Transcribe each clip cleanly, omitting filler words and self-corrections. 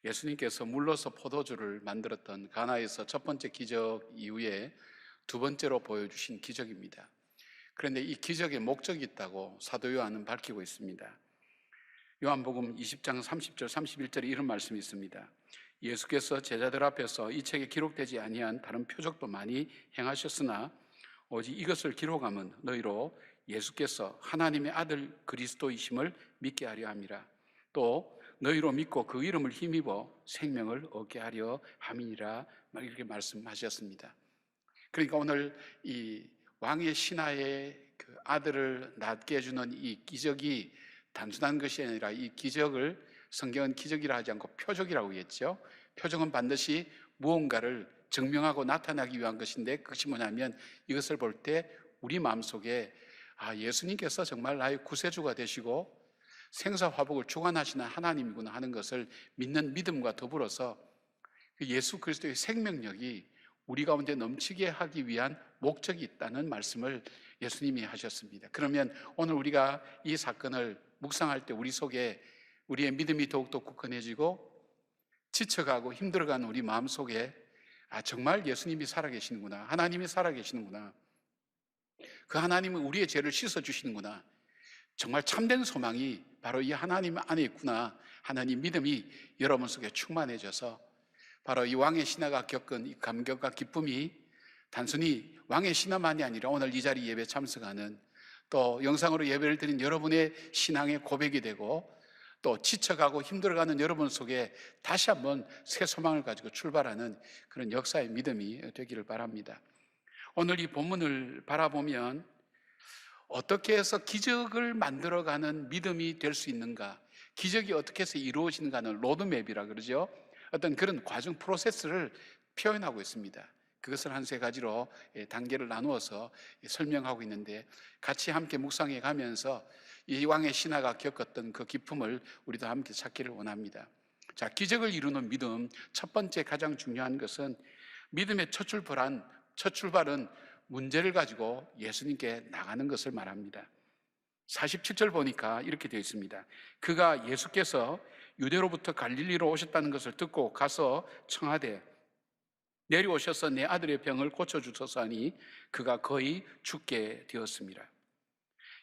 예수님께서 물로서 포도주를 만들었던 가나에서 첫 번째 기적 이후에 두 번째로 보여주신 기적입니다. 그런데 이 기적의 목적이 있다고 사도 요한은 밝히고 있습니다. 요한복음 20장 30절 31절에 이런 말씀이 있습니다. 예수께서 제자들 앞에서 이 책에 기록되지 아니한 다른 표적도 많이 행하셨으나 오직 이것을 기록함은 너희로 예수께서 하나님의 아들 그리스도이심을 믿게 하려 함이라. 또 너희로 믿고 그 이름을 힘입어 생명을 얻게 하려 함이니라. 이렇게 말씀하셨습니다. 그러니까 오늘 이 왕의 신하의 그 아들을 낳게 해주는 이 기적이 단순한 것이 아니라 이 기적을 성경은 기적이라 하지 않고 표적이라고 했죠. 표적은 반드시 무언가를 증명하고 나타나기 위한 것인데, 그것이 뭐냐면 이것을 볼 때 우리 마음속에 예수님께서 정말 나의 구세주가 되시고 생사화복을 주관하시는 하나님이구나 하는 것을 믿는 믿음과 더불어서 예수 그리스도의 생명력이 우리 가운데 넘치게 하기 위한 목적이 있다는 말씀을 예수님이 하셨습니다. 그러면 오늘 우리가 이 사건을 묵상할 때 우리 속에 우리의 믿음이 더욱더 굳건해지고 지쳐가고 힘들어가는 우리 마음속에 정말 예수님이 살아계시는구나, 하나님이 살아계시는구나, 그 하나님은 우리의 죄를 씻어주시는구나, 정말 참된 소망이 바로 이 하나님 안에 있구나 하나님 믿음이 여러분 속에 충만해져서 바로 이 왕의 신하가 겪은 이 감격과 기쁨이 단순히 왕의 신하만이 아니라 오늘 이 자리 예배 참석하는 또 영상으로 예배를 드린 여러분의 신앙의 고백이 되고 또 지쳐가고 힘들어가는 여러분 속에 다시 한번 새 소망을 가지고 출발하는 그런 역사의 믿음이 되기를 바랍니다. 오늘 이 본문을 바라보면 어떻게 해서 기적을 만들어가는 믿음이 될 수 있는가, 기적이 어떻게 해서 이루어지는가는 로드맵이라 그러죠. 어떤 그런 과정 프로세스를 표현하고 있습니다. 그것을 한 세 가지로 단계를 나누어서 설명하고 있는데 같이 함께 묵상해 가면서 이 왕의 신하가 겪었던 그 기쁨을 우리도 함께 찾기를 원합니다. 자, 기적을 이루는 믿음, 첫 번째 가장 중요한 것은 믿음의 첫 출발은 문제를 가지고 예수님께 나가는 것을 말합니다. 47절 보니까 이렇게 되어 있습니다. 그가 예수께서 유대로부터 갈릴리로 오셨다는 것을 듣고 가서 청하되 내려오셔서 내 아들의 병을 고쳐주소서 하니 그가 거의 죽게 되었습니다.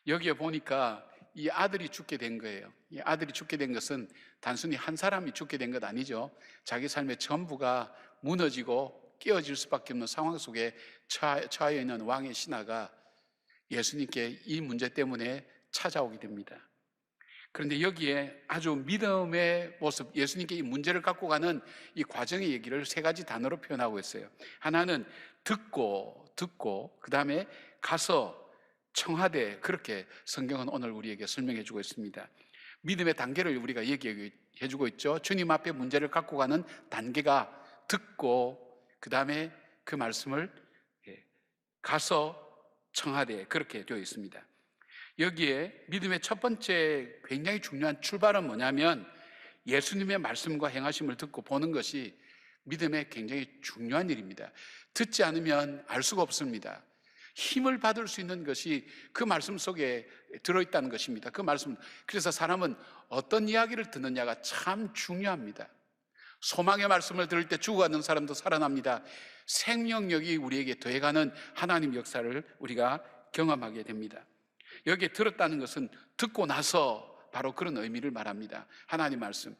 여기에 보니까 이 아들이 죽게 된 거예요. 이 아들이 죽게 된 것은 단순히 한 사람이 죽게 된 것 아니죠. 자기 삶의 전부가 무너지고 깨어질 수밖에 없는 상황 속에 처하여 있는 왕의 신하가 예수님께 이 문제 때문에 찾아오게 됩니다. 그런데 여기에 아주 믿음의 모습, 예수님께 이 문제를 갖고 가는 이 과정의 얘기를 세 가지 단어로 표현하고 있어요. 하나는 듣고 그 다음에 가서 청하되, 그렇게 성경은 오늘 우리에게 설명해 주고 있습니다. 믿음의 단계를 우리가 얘기해 주고 있죠. 주님 앞에 문제를 갖고 가는 단계가 듣고 그 다음에 그 말씀을 가서 청하되, 그렇게 되어 있습니다. 여기에 믿음의 첫 번째 굉장히 중요한 출발은 뭐냐면 예수님의 말씀과 행하심을 듣고 보는 것이 믿음의 굉장히 중요한 일입니다. 듣지 않으면 알 수가 없습니다. 힘을 받을 수 있는 것이 그 말씀 속에 들어있다는 것입니다. 그 말씀, 그래서 사람은 어떤 이야기를 듣느냐가 참 중요합니다. 소망의 말씀을 들을 때 죽어가는 사람도 살아납니다. 생명력이 우리에게 더해가는 하나님 역사를 우리가 경험하게 됩니다. 여기에 들었다는 것은 듣고 나서 바로 그런 의미를 말합니다. 하나님 말씀.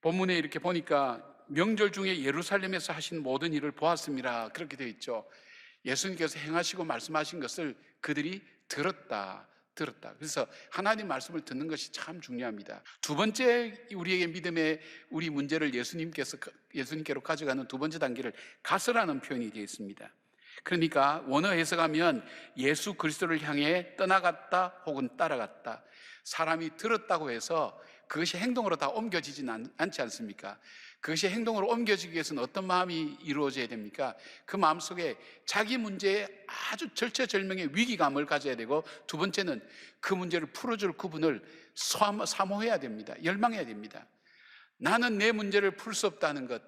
본문에 이렇게 보니까 명절 중에 예루살렘에서 하신 모든 일을 보았습니다. 그렇게 되어 있죠. 예수님께서 행하시고 말씀하신 것을 그들이 들었다. 그래서 하나님 말씀을 듣는 것이 참 중요합니다. 두 번째 우리에게 믿음의 우리 문제를 예수님께로 가져가는 두 번째 단계를 가서라는 표현이 되어 있습니다. 그러니까 원어 해석하면 예수 그리스도를 향해 떠나갔다 혹은 따라갔다. 사람이 들었다고 해서 그것이 행동으로 다 옮겨지지는 않지 않습니까? 그것이 행동으로 옮겨지기 위해서는 어떤 마음이 이루어져야 됩니까? 그 마음속에 자기 문제에 아주 절체절명의 위기감을 가져야 되고, 두 번째는 그 문제를 풀어줄 그분을 사모해야 됩니다. 열망해야 됩니다. 나는 내 문제를 풀 수 없다는 것,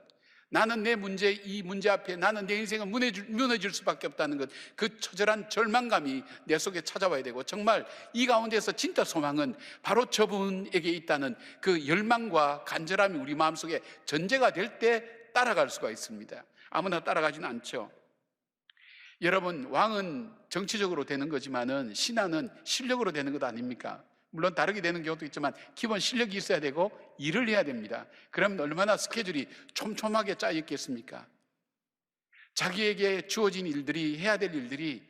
나는 내 문제, 이 문제 앞에 나는 내 인생은 무너질 수밖에 없다는 것, 그 처절한 절망감이 내 속에 찾아와야 되고, 정말 이 가운데서 진짜 소망은 바로 저분에게 있다는 그 열망과 간절함이 우리 마음속에 전제가 될 때 따라갈 수가 있습니다. 아무나 따라가지는 않죠. 여러분, 왕은 정치적으로 되는 거지만은 신하는 실력으로 되는 것 아닙니까? 물론 다르게 되는 경우도 있지만 기본 실력이 있어야 되고 일을 해야 됩니다. 그러면 얼마나 스케줄이 촘촘하게 짜 있겠습니까? 자기에게 주어진 일들이, 해야 될 일들이,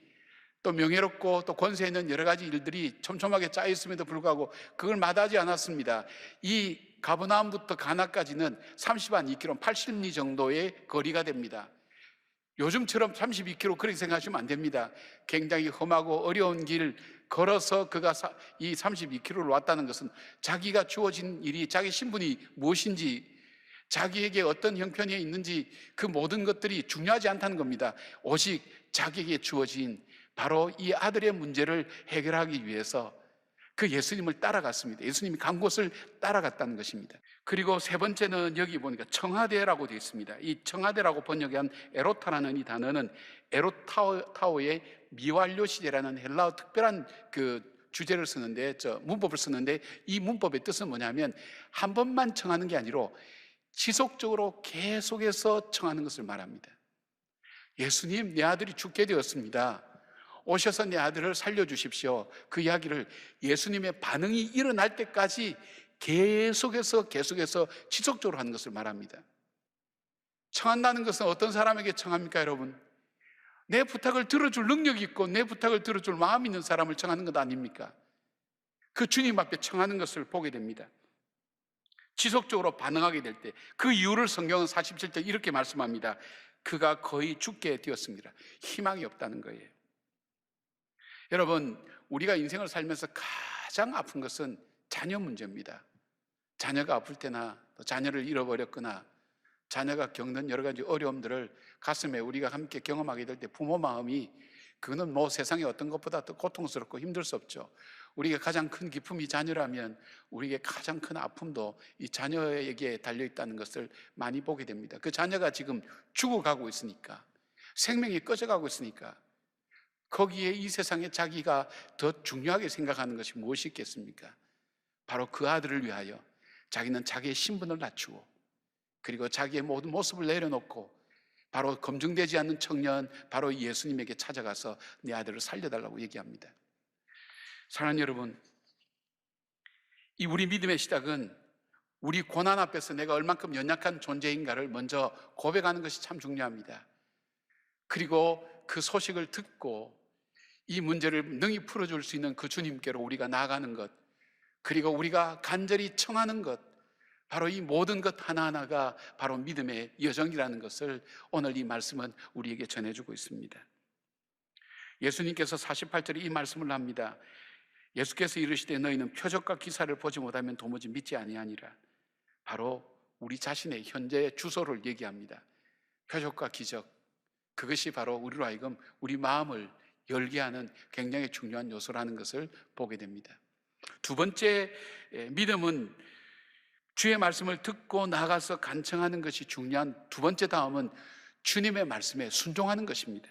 또 명예롭고 또 권세 있는 여러 가지 일들이 촘촘하게 짜 있음에도 불구하고 그걸 마다하지 않았습니다. 이 가버나움부터 가나까지는 30한 2km, 80리 정도의 거리가 됩니다. 요즘처럼 32km 그렇게 생각하시면 안 됩니다. 굉장히 험하고 어려운 길 걸어서 그가 이 32km를 왔다는 것은 자기가 주어진 일이, 자기 신분이 무엇인지, 자기에게 어떤 형편이 있는지 그 모든 것들이 중요하지 않다는 겁니다. 오직 자기에게 주어진 바로 이 아들의 문제를 해결하기 위해서 그 예수님을 따라갔습니다. 예수님이 간 곳을 따라갔다는 것입니다. 그리고 세 번째는 여기 보니까 청하대라고 되어 있습니다. 이 청하대라고 번역한 에로타라는 이 단어는 에로타오의 미완료 시제라는 헬라어 특별한 그 주제를 쓰는데, 문법을 쓰는데, 이 문법의 뜻은 뭐냐면 한 번만 청하는 게 아니라 지속적으로 계속해서 청하는 것을 말합니다. 예수님, 내 아들이 죽게 되었습니다. 오셔서 내 아들을 살려주십시오. 그 이야기를 예수님의 반응이 일어날 때까지 계속해서 지속적으로 하는 것을 말합니다. 청한다는 것은 어떤 사람에게 청합니까, 여러분? 내 부탁을 들어줄 능력이 있고 내 부탁을 들어줄 마음 있는 사람을 청하는 것 아닙니까? 그 주님 앞에 청하는 것을 보게 됩니다. 지속적으로 반응하게 될 때, 그 이유를 성경은 47절 이렇게 말씀합니다. 그가 거의 죽게 되었습니다. 희망이 없다는 거예요. 여러분, 우리가 인생을 살면서 가장 아픈 것은 자녀 문제입니다. 자녀가 아플 때나 또 자녀를 잃어버렸거나 자녀가 겪는 여러 가지 어려움들을 가슴에 우리가 함께 경험하게 될 때 부모 마음이, 그거는 뭐 세상의 어떤 것보다 더 고통스럽고 힘들 수 없죠. 우리가 가장 큰 기쁨이 자녀라면 우리에게 가장 큰 아픔도 이 자녀에게 달려있다는 것을 많이 보게 됩니다. 그 자녀가 지금 죽어가고 있으니까, 생명이 꺼져가고 있으니까 거기에 이 세상에 자기가 더 중요하게 생각하는 것이 무엇이 있겠습니까? 바로 그 아들을 위하여 자기는 자기의 신분을 낮추고, 그리고 자기의 모든 모습을 내려놓고 바로 검증되지 않는 청년, 바로 예수님에게 찾아가서 내 아들을 살려달라고 얘기합니다. 사랑하는 여러분, 이 우리 믿음의 시작은 우리 고난 앞에서 내가 얼만큼 연약한 존재인가를 먼저 고백하는 것이 참 중요합니다. 그리고 그 소식을 듣고 이 문제를 능히 풀어줄 수 있는 그 주님께로 우리가 나아가는 것, 그리고 우리가 간절히 청하는 것, 바로 이 모든 것 하나하나가 바로 믿음의 여정이라는 것을 오늘 이 말씀은 우리에게 전해주고 있습니다. 예수님께서 48절에 이 말씀을 합니다. 예수께서 이르시되 너희는 표적과 기사를 보지 못하면 도무지 믿지 아니하니라. 바로 우리 자신의 현재의 주소를 얘기합니다. 표적과 기적, 그것이 바로 우리로 하여금 우리 마음을 열게 하는 굉장히 중요한 요소라는 것을 보게 됩니다. 두 번째, 믿음은 주의 말씀을 듣고 나가서 간청하는 것이 중요한 두 번째 다음은 주님의 말씀에 순종하는 것입니다.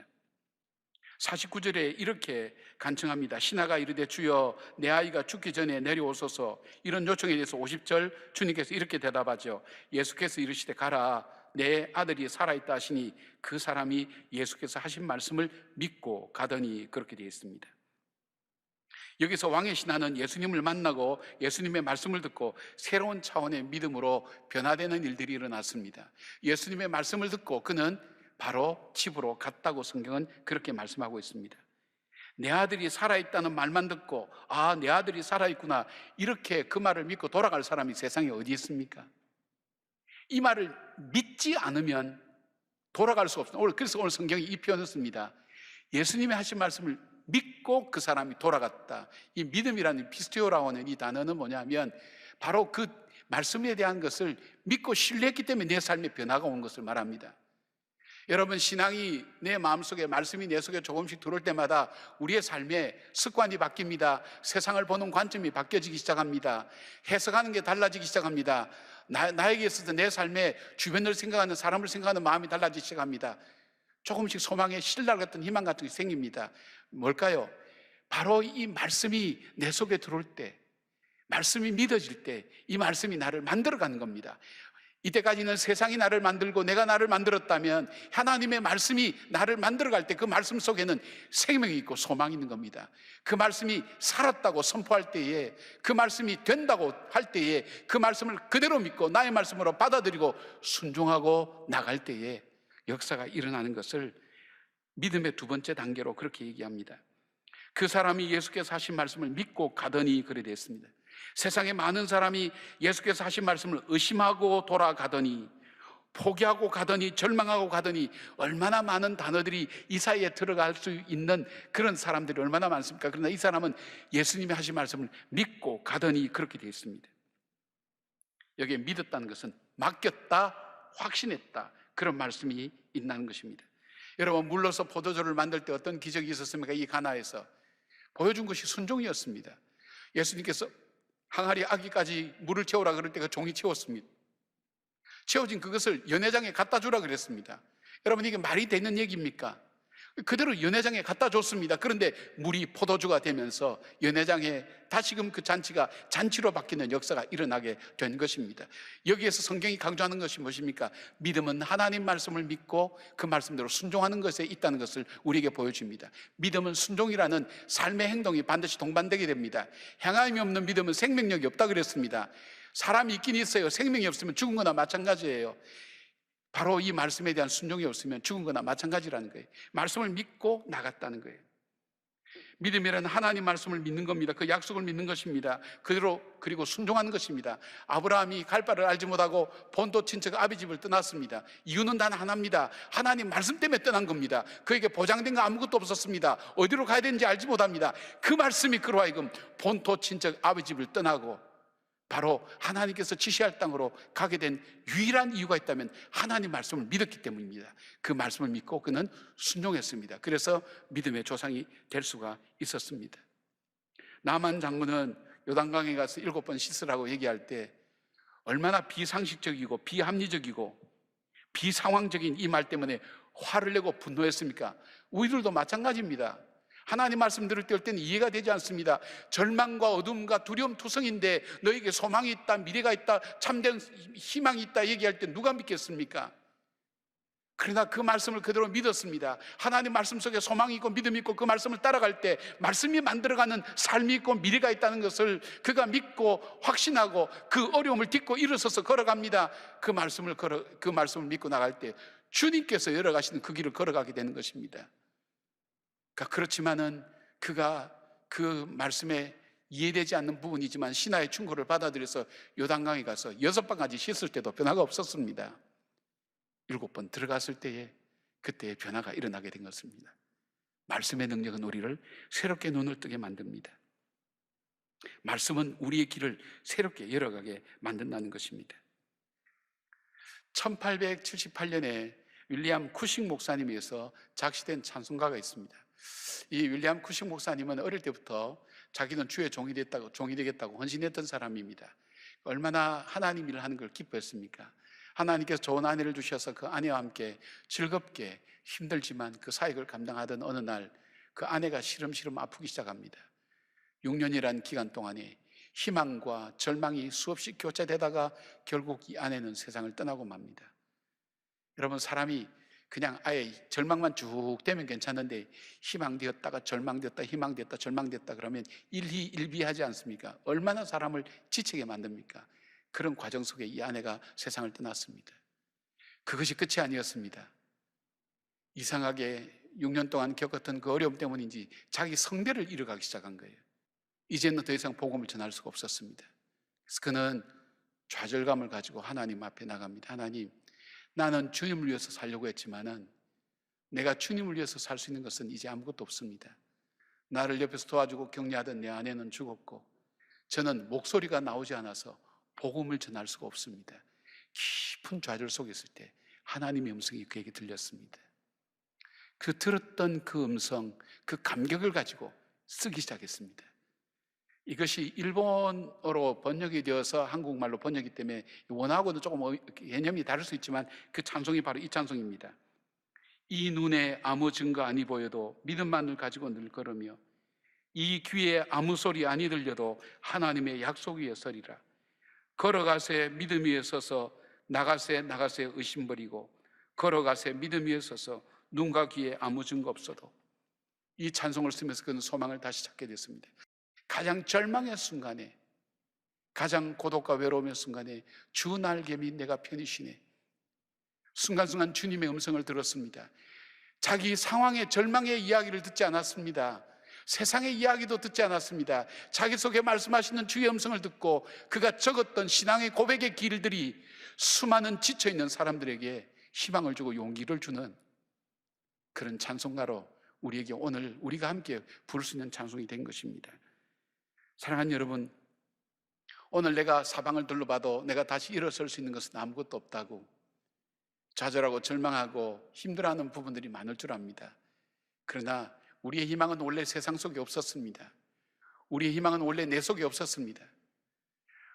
49절에 이렇게 간청합니다. 신하가 이르되 주여 내 아이가 죽기 전에 내려오소서. 이런 요청에 대해서 50절 주님께서 이렇게 대답하죠. 예수께서 이르시되 가라, 내 아들이 살아있다 하시니 그 사람이 예수께서 하신 말씀을 믿고 가더니 그렇게 되어 있습니다. 여기서 왕의 신하는 예수님을 만나고 예수님의 말씀을 듣고 새로운 차원의 믿음으로 변화되는 일들이 일어났습니다. 예수님의 말씀을 듣고 그는 바로 집으로 갔다고 성경은 그렇게 말씀하고 있습니다. 내 아들이 살아있다는 말만 듣고 내 아들이 살아있구나, 이렇게 그 말을 믿고 돌아갈 사람이 세상에 어디 있습니까? 이 말을 믿지 않으면 돌아갈 수 없습니다. 그래서 오늘 성경이 이 표현을 씁니다. 예수님이 하신 말씀을 믿고 그 사람이 돌아갔다. 이 믿음이라는 피스티오라고 하는 이 단어는 뭐냐면 바로 그 말씀에 대한 것을 믿고 신뢰했기 때문에 내 삶에 변화가 온 것을 말합니다. 여러분, 신앙이 내 마음속에, 말씀이 내 속에 조금씩 들어올 때마다 우리의 삶에 습관이 바뀝니다. 세상을 보는 관점이 바뀌어지기 시작합니다. 해석하는 게 달라지기 시작합니다. 나에게 있어서 내 삶에 주변을 생각하는, 사람을 생각하는 마음이 달라지기 시작합니다. 조금씩 소망의 신랄 같은 희망 같은 게 생깁니다. 뭘까요? 바로 이 말씀이 내 속에 들어올 때, 말씀이 믿어질 때 이 말씀이 나를 만들어가는 겁니다. 이때까지는 세상이 나를 만들고 내가 나를 만들었다면, 하나님의 말씀이 나를 만들어갈 때 그 말씀 속에는 생명이 있고 소망이 있는 겁니다. 그 말씀이 살았다고 선포할 때에, 그 말씀이 된다고 할 때에, 그 말씀을 그대로 믿고 나의 말씀으로 받아들이고 순종하고 나갈 때에 역사가 일어나는 것을 믿음의 두 번째 단계로 그렇게 얘기합니다. 그 사람이 예수께서 하신 말씀을 믿고 가더니, 그래 됐습니다. 세상에 많은 사람이 예수께서 하신 말씀을 의심하고 돌아가더니, 포기하고 가더니, 절망하고 가더니, 얼마나 많은 단어들이 이 사이에 들어갈 수 있는 그런 사람들이 얼마나 많습니까? 그러나 이 사람은 예수님이 하신 말씀을 믿고 가더니 그렇게 되어 있습니다. 여기에 믿었다는 것은 맡겼다, 확신했다, 그런 말씀이 있다는 것입니다. 여러분, 물러서 포도주를 만들 때 어떤 기적이 있었습니까? 이 가나에서 보여준 것이 순종이었습니다. 예수님께서 항아리 아기까지 물을 채우라 그럴 때 그 종이 채웠습니다. 채워진 그것을 연회장에 갖다 주라 그랬습니다. 여러분, 이게 말이 되는 얘기입니까? 그대로 연회장에 갖다 줬습니다. 그런데 물이 포도주가 되면서 연회장에 다시금 그 잔치가 잔치로 바뀌는 역사가 일어나게 된 것입니다. 여기에서 성경이 강조하는 것이 무엇입니까? 믿음은 하나님 말씀을 믿고 그 말씀대로 순종하는 것에 있다는 것을 우리에게 보여줍니다. 믿음은 순종이라는 삶의 행동이 반드시 동반되게 됩니다. 행함이 없는 믿음은 생명력이 없다 그랬습니다. 사람이 있긴 있어요. 생명이 없으면 죽은 거나 마찬가지예요. 바로 이 말씀에 대한 순종이 없으면 죽은 거나 마찬가지라는 거예요. 말씀을 믿고 나갔다는 거예요. 믿음이란 하나님 말씀을 믿는 겁니다. 그 약속을 믿는 것입니다. 그리고 순종하는 것입니다. 아브라함이 갈 바를 알지 못하고 본토 친척 아비 집을 떠났습니다. 이유는 단 하나입니다. 하나님 말씀 때문에 떠난 겁니다. 그에게 보장된 거 아무것도 없었습니다. 어디로 가야 되는지 알지 못합니다. 그 말씀이 그로 하여금 본토 친척 아비 집을 떠나고 바로 하나님께서 지시할 땅으로 가게 된 유일한 이유가 있다면 하나님 말씀을 믿었기 때문입니다. 그 말씀을 믿고 그는 순종했습니다. 그래서 믿음의 조상이 될 수가 있었습니다. 나만 장군은 요단강에 가서 7번 씻으라고 얘기할 때 얼마나 비상식적이고 비합리적이고 비상황적인 이 말 때문에 화를 내고 분노했습니까? 우리들도 마찬가지입니다. 하나님 말씀 들을 때는 이해가 되지 않습니다. 절망과 어둠과 두려움 투성인데 너에게 소망이 있다, 미래가 있다, 참된 희망이 있다 얘기할 때 누가 믿겠습니까? 그러나 그 말씀을 그대로 믿었습니다. 하나님 말씀 속에 소망이 있고 믿음이 있고 그 말씀을 따라갈 때 말씀이 만들어가는 삶이 있고 미래가 있다는 것을 그가 믿고 확신하고 그 어려움을 딛고 일어서서 걸어갑니다. 그 말씀을 믿고 나갈 때 주님께서 열어가시는 그 길을 걸어가게 되는 것입니다. 그렇지만은 그가 그 말씀에 이해되지 않는 부분이지만 신하의 충고를 받아들여서 요단강에 가서 6번까지 씻을 때도 변화가 없었습니다. 7번 들어갔을 때에 그때의 변화가 일어나게 된 것입니다. 말씀의 능력은 우리를 새롭게 눈을 뜨게 만듭니다. 말씀은 우리의 길을 새롭게 열어가게 만든다는 것입니다. 1878년에 윌리엄 쿠식 목사님에 의해서 작시된 찬송가가 있습니다. 이 윌리엄 쿠식 목사님은 어릴 때부터 자기는 주의 종이 되겠다고 헌신했던 사람입니다. 얼마나 하나님 일을 하는 걸 기뻐했습니까? 하나님께서 좋은 아내를 주셔서 그 아내와 함께 즐겁게 힘들지만 그 사역을 감당하던 어느 날 그 아내가 시름시름 아프기 시작합니다. 6년이라는 기간 동안에 희망과 절망이 수없이 교차되다가 결국 이 아내는 세상을 떠나고 맙니다. 여러분, 사람이 그냥 아예 절망만 쭉 되면 괜찮은데 희망되었다가 절망되었다, 희망되었다, 절망되었다 그러면 일희일비하지 않습니까? 얼마나 사람을 지치게 만듭니까? 그런 과정 속에 이 아내가 세상을 떠났습니다. 그것이 끝이 아니었습니다. 이상하게 6년 동안 겪었던 그 어려움 때문인지 자기 성대를 잃어가기 시작한 거예요. 이제는 더 이상 복음을 전할 수가 없었습니다. 그래서 그는 좌절감을 가지고 하나님 앞에 나갑니다. 하나님, 나는 주님을 위해서 살려고 했지만은 내가 주님을 위해서 살 수 있는 것은 이제 아무것도 없습니다. 나를 옆에서 도와주고 격려하던 내 아내는 죽었고 저는 목소리가 나오지 않아서 복음을 전할 수가 없습니다. 깊은 좌절 속에 있을 때 하나님의 음성이 그에게 들렸습니다. 그 들었던 그 음성, 그 감격을 가지고 쓰기 시작했습니다. 이것이 일본어로 번역이 되어서 한국말로 번역이 때문에 원하고는 조금 개념이 다를 수 있지만 그 찬송이 바로 이 찬송입니다. 이 눈에 아무 증거 아니 보여도 믿음만을 가지고 늘 걸으며 이 귀에 아무 소리 아니 들려도 하나님의 약속 위에 서리라. 걸어가세 믿음 위에 서서 나가세 의심 버리고 걸어가세 믿음 위에 서서 눈과 귀에 아무 증거 없어도. 이 찬송을 쓰면서 그는 소망을 다시 찾게 됐습니다. 가장 절망의 순간에, 가장 고독과 외로움의 순간에 주 날개미 내가 편히 쉬네. 순간순간 주님의 음성을 들었습니다. 자기 상황의 절망의 이야기를 듣지 않았습니다. 세상의 이야기도 듣지 않았습니다. 자기 속에 말씀하시는 주의 음성을 듣고 그가 적었던 신앙의 고백의 길들이 수많은 지쳐있는 사람들에게 희망을 주고 용기를 주는 그런 찬송가로 우리에게 오늘 우리가 함께 부를 수 있는 찬송이 된 것입니다. 사랑하는 여러분, 오늘 내가 사방을 둘러봐도 내가 다시 일어설 수 있는 것은 아무것도 없다고 좌절하고 절망하고 힘들어하는 부분들이 많을 줄 압니다. 그러나 우리의 희망은 원래 세상 속에 없었습니다. 우리의 희망은 원래 내 속에 없었습니다.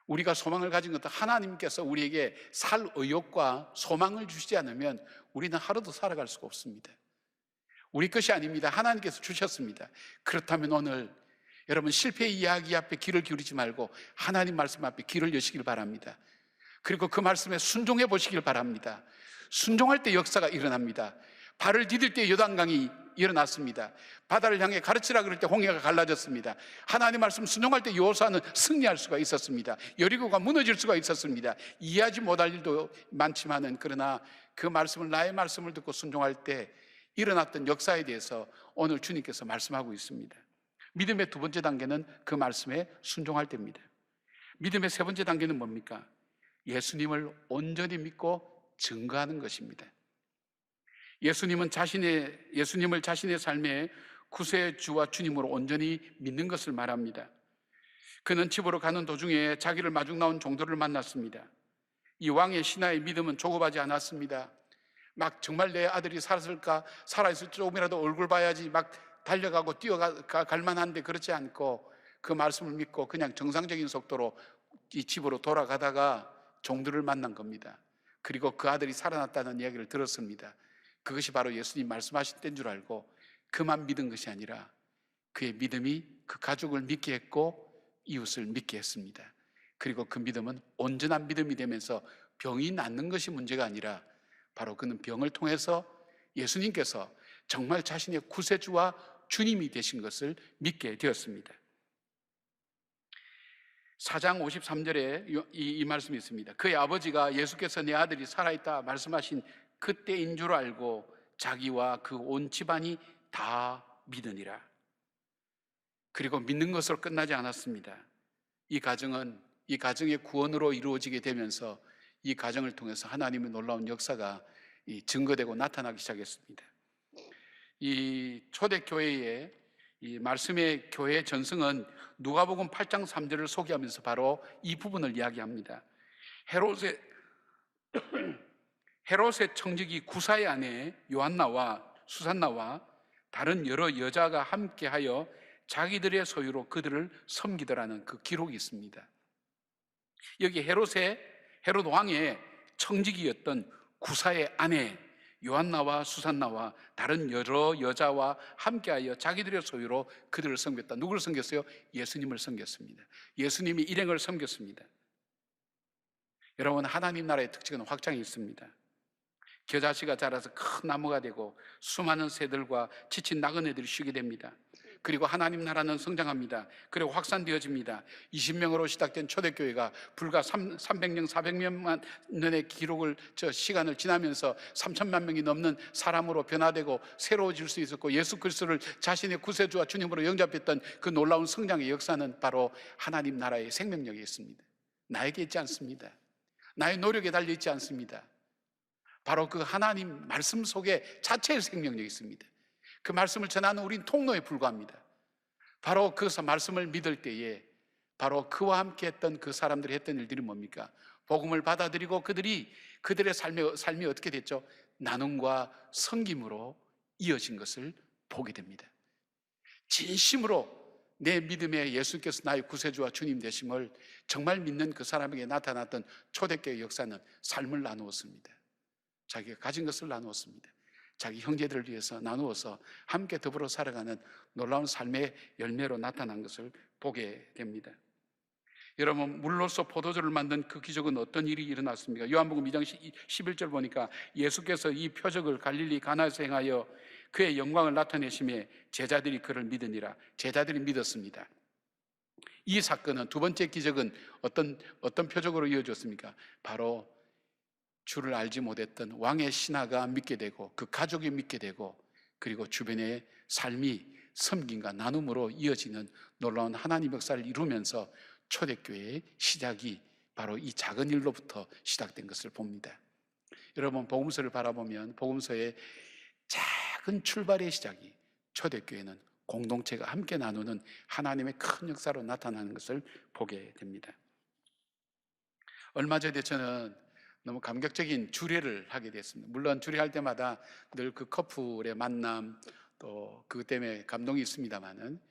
우리가 소망을 가진 것도 하나님께서 우리에게 살 의욕과 소망을 주시지 않으면 우리는 하루도 살아갈 수가 없습니다. 우리 것이 아닙니다. 하나님께서 주셨습니다. 그렇다면 오늘 여러분 실패의 이야기 앞에 귀를 기울이지 말고 하나님 말씀 앞에 귀를 여시길 바랍니다. 그리고 그 말씀에 순종해 보시길 바랍니다. 순종할 때 역사가 일어납니다. 발을 디딜 때 요단강이 일어났습니다. 바다를 향해 가르치라 그럴 때 홍해가 갈라졌습니다. 하나님 말씀 순종할 때 여호수아는 승리할 수가 있었습니다. 여리고가 무너질 수가 있었습니다. 이해하지 못할 일도 많지만은 그러나 그 말씀을 나의 말씀을 듣고 순종할 때 일어났던 역사에 대해서 오늘 주님께서 말씀하고 있습니다. 믿음의 두 번째 단계는 그 말씀에 순종할 때입니다. 믿음의 세 번째 단계는 뭡니까? 예수님을 온전히 믿고 증거하는 것입니다. 예수님을 자신의 삶의 구세주와 주님으로 온전히 믿는 것을 말합니다. 그는 집으로 가는 도중에 자기를 마중 나온 종들을 만났습니다. 이 왕의 신하의 믿음은 조급하지 않았습니다. 막 정말 내 아들이 살았을까? 살아있을 조금이라도 얼굴 봐야지 막 달려가고 뛰어갈 만한데 그렇지 않고 그 말씀을 믿고 그냥 정상적인 속도로 이 집으로 돌아가다가 종들을 만난 겁니다. 그리고 그 아들이 살아났다는 이야기를 들었습니다. 그것이 바로 예수님 말씀하신 때인 줄 알고 그만 믿은 것이 아니라 그의 믿음이 그 가족을 믿게 했고 이웃을 믿게 했습니다. 그리고 그 믿음은 온전한 믿음이 되면서 병이 낫는 것이 문제가 아니라 바로 그는 병을 통해서 예수님께서 정말 자신의 구세주와 주님이 되신 것을 믿게 되었습니다. 4장 53절에 이 말씀이 있습니다. 그의 아버지가 예수께서 내 아들이 살아있다 말씀하신 그때인 줄 알고 자기와 그 온 집안이 다 믿으니라. 그리고 믿는 것으로 끝나지 않았습니다. 이 가정의 구원으로 이루어지게 되면서 이 가정을 통해서 하나님의 놀라운 역사가 증거되고 나타나기 시작했습니다. 이 초대교회의 이 말씀의 교회 전승은 누가복음 8장 3절을 소개하면서 바로 이 부분을 이야기합니다. 헤롯의 청지기 구사의 아내 요한나와 수산나와 다른 여러 여자가 함께하여 자기들의 소유로 그들을 섬기더라는 그 기록이 있습니다. 여기 헤롯 왕의 청지기였던 구사의 아내 요한나와 수산나와 다른 여러 여자와 함께하여 자기들의 소유로 그들을 섬겼다. 누구를 섬겼어요? 예수님을 섬겼습니다. 예수님이 일행을 섬겼습니다. 여러분, 하나님 나라의 특징은 확장이 있습니다. 겨자씨가 자라서 큰 나무가 되고 수많은 새들과 지친 나그네들이 쉬게 됩니다. 그리고 하나님 나라는 성장합니다. 그리고 확산되어집니다. 20명으로 시작된 초대교회가 불과 300년, 400년 년의 시간을 지나면서 3천만 명이 넘는 사람으로 변화되고 새로워질 수 있었고 예수 그리스도를 자신의 구세주와 주님으로 영접했던 그 놀라운 성장의 역사는 바로 하나님 나라의 생명력에 있습니다. 나에게 있지 않습니다. 나의 노력에 달려 있지 않습니다. 바로 그 하나님 말씀 속에 자체의 생명력이 있습니다. 그 말씀을 전하는 우린 통로에 불과합니다. 바로 그 말씀을 믿을 때에 바로 그와 함께 했던 그 사람들이 했던 일들이 뭡니까? 복음을 받아들이고 그들의 삶이 어떻게 됐죠? 나눔과 섬김으로 이어진 것을 보게 됩니다. 진심으로 내 믿음에 예수께서 나의 구세주와 주님 되심을 정말 믿는 그 사람에게 나타났던 초대교회 역사는 삶을 나누었습니다. 자기가 가진 것을 나누었습니다. 자기 형제들을 위해서 나누어서 함께 더불어 살아가는 놀라운 삶의 열매로 나타난 것을 보게 됩니다. 여러분, 물로서 포도주를 만든 그 기적은 어떤 일이 일어났습니까? 요한복음 2장 11절 보니까 예수께서 이 표적을 갈릴리 가나에서 행하여 그의 영광을 나타내심에 제자들이 그를 믿으니라. 제자들이 믿었습니다. 이 사건은, 두 번째 기적은 어떤 표적으로 이어졌습니까? 바로 주를 알지 못했던 왕의 신하가 믿게 되고 그 가족이 믿게 되고 그리고 주변의 삶이 섬김과 나눔으로 이어지는 놀라운 하나님 역사를 이루면서 초대교회의 시작이 바로 이 작은 일로부터 시작된 것을 봅니다. 여러분, 복음서를 바라보면 복음서의 작은 출발의 시작이 초대교회는 공동체가 함께 나누는 하나님의 큰 역사로 나타나는 것을 보게 됩니다. 얼마 전에 저는 너무 감격적인 주례를 하게 됐습니다. 물론 주례할 때마다 늘 그 커플의 만남 또 그것 때문에 감동이 있습니다만은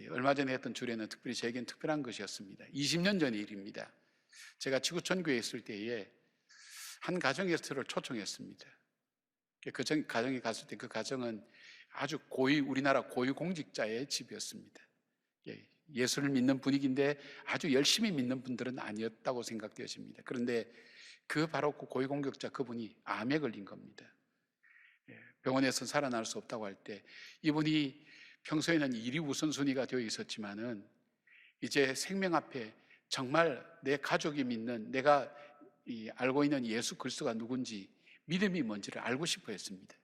얼마 전에 했던 주례는 특별히 저에겐 특별한 것이었습니다. 20년 전의 일입니다. 제가 지구촌교회에 있을 때에 한 가정에서 저를 초청했습니다. 그 가정에 갔을 때 그 가정은 아주 우리나라 고위공직자의 집이었습니다. 예수를 믿는 분위기인데 아주 열심히 믿는 분들은 아니었다고 생각되어집니다. 그런데 바로 그 고위공직자 그분이 암에 걸린 겁니다. 병원에서 살아날 수 없다고 할 때 이분이 평소에는 일이 우선순위가 되어 있었지만은 이제 생명 앞에 정말 내 가족이 믿는, 내가 알고 있는 예수 그리스도가 누군지, 믿음이 뭔지를 알고 싶어 했습니다.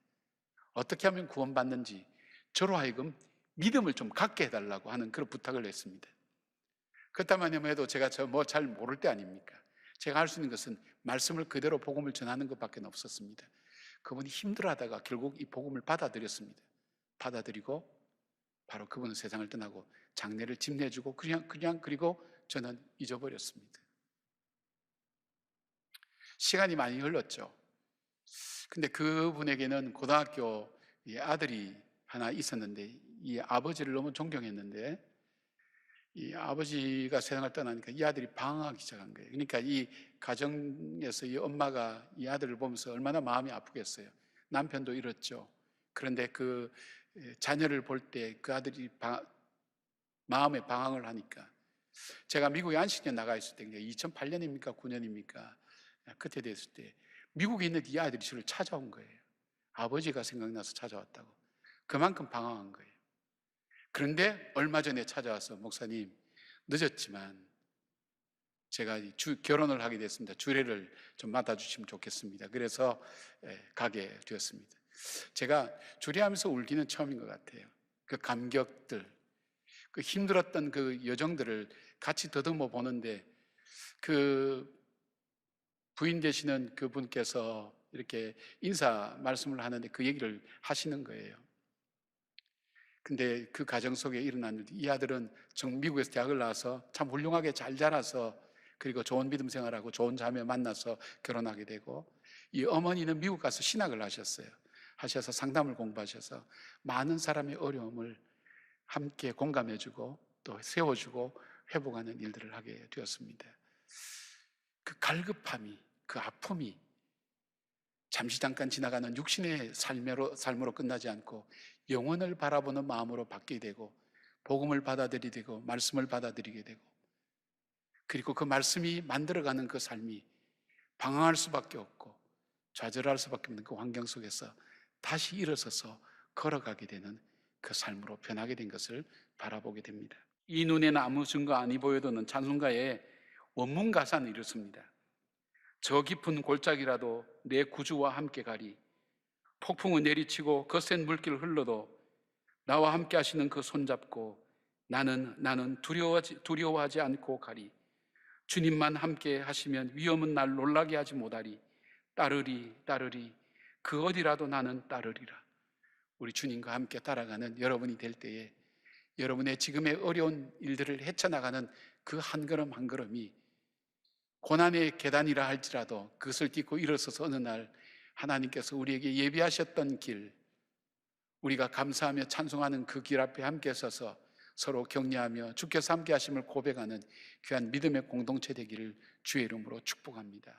어떻게 하면 구원받는지 저로 하여금 믿음을 좀 갖게 해달라고 하는 그런 부탁을 했습니다. 그렇다면 해도 제가 잘 모를 때 아닙니까? 제가 할 수 있는 것은 말씀을 그대로 복음을 전하는 것밖에 없었습니다. 그분이 힘들어하다가 결국 이 복음을 받아들였습니다. 받아들이고 바로 그분은 세상을 떠나고 장례를 집내주고 그리고 저는 잊어버렸습니다. 시간이 많이 흘렀죠. 근데 그분에게는 고등학교 아들이 하나 있었는데 이 아버지를 너무 존경했는데 이 아버지가 세상을 떠나니까 이 아들이 방황하기 시작한 거예요. 그러니까 이 가정에서 이 엄마가 이 아들을 보면서 얼마나 마음이 아프겠어요. 남편도 잃었죠. 그런데 그 자녀를 볼 때 그 아들이 마음에 방황을 하니까 제가 미국에 안식년 나가 있을 때 2008년입니까 9년입니까 그때 됐을 때 미국에 있는 이 아들이 저를 찾아온 거예요. 아버지가 생각나서 찾아왔다고. 그만큼 방황한 거예요. 그런데 얼마 전에 찾아와서 목사님 늦었지만 제가 결혼을 하게 됐습니다. 주례를 좀 맡아주시면 좋겠습니다. 그래서 가게 되었습니다. 제가 주례하면서 울기는 처음인 것 같아요. 그 감격들, 그 힘들었던 그 여정들을 같이 더듬어 보는데 그 부인 되시는 그분께서 이렇게 인사 말씀을 하는데 그 얘기를 하시는 거예요. 근데 그 가정 속에 일어난 이 아들은 미국에서 대학을 나와서 참 훌륭하게 잘 자라서 그리고 좋은 믿음 생활하고 좋은 자매 만나서 결혼하게 되고 이 어머니는 미국 가서 신학을 하셔서 상담을 공부하셔서 많은 사람의 어려움을 함께 공감해주고 또 세워주고 회복하는 일들을 하게 되었습니다. 그 갈급함이, 그 아픔이 잠시 잠깐 지나가는 육신의 삶으로 끝나지 않고 영혼을 바라보는 마음으로 바뀌게 되고 복음을 받아들이게 되고 말씀을 받아들이게 되고 그리고 그 말씀이 만들어가는 그 삶이 방황할 수밖에 없고 좌절할 수밖에 없는 그 환경 속에서 다시 일어서서 걸어가게 되는 그 삶으로 변하게 된 것을 바라보게 됩니다. 이 눈에는 아무 증거 아니 보여도는 찬송가에 원문 가사는 이렇습니다. 저 깊은 골짜기라도 내 구주와 함께 가리 폭풍은 내리치고 거센 물길을 흘러도 나와 함께 하시는 그 손잡고 나는 두려워하지 않고 가리 주님만 함께 하시면 위험은 날 놀라게 하지 못하리 따르리 그 어디라도 나는 따르리라. 우리 주님과 함께 따라가는 여러분이 될 때에 여러분의 지금의 어려운 일들을 헤쳐나가는 그 한 걸음 한 걸음이 고난의 계단이라 할지라도 그것을 딛고 일어서서 어느 날 하나님께서 우리에게 예비하셨던 길, 우리가 감사하며 찬송하는 그 길 앞에 함께 서서 서로 격려하며 주께서 함께 하심을 고백하는 귀한 믿음의 공동체 되기를 주의 이름으로 축복합니다.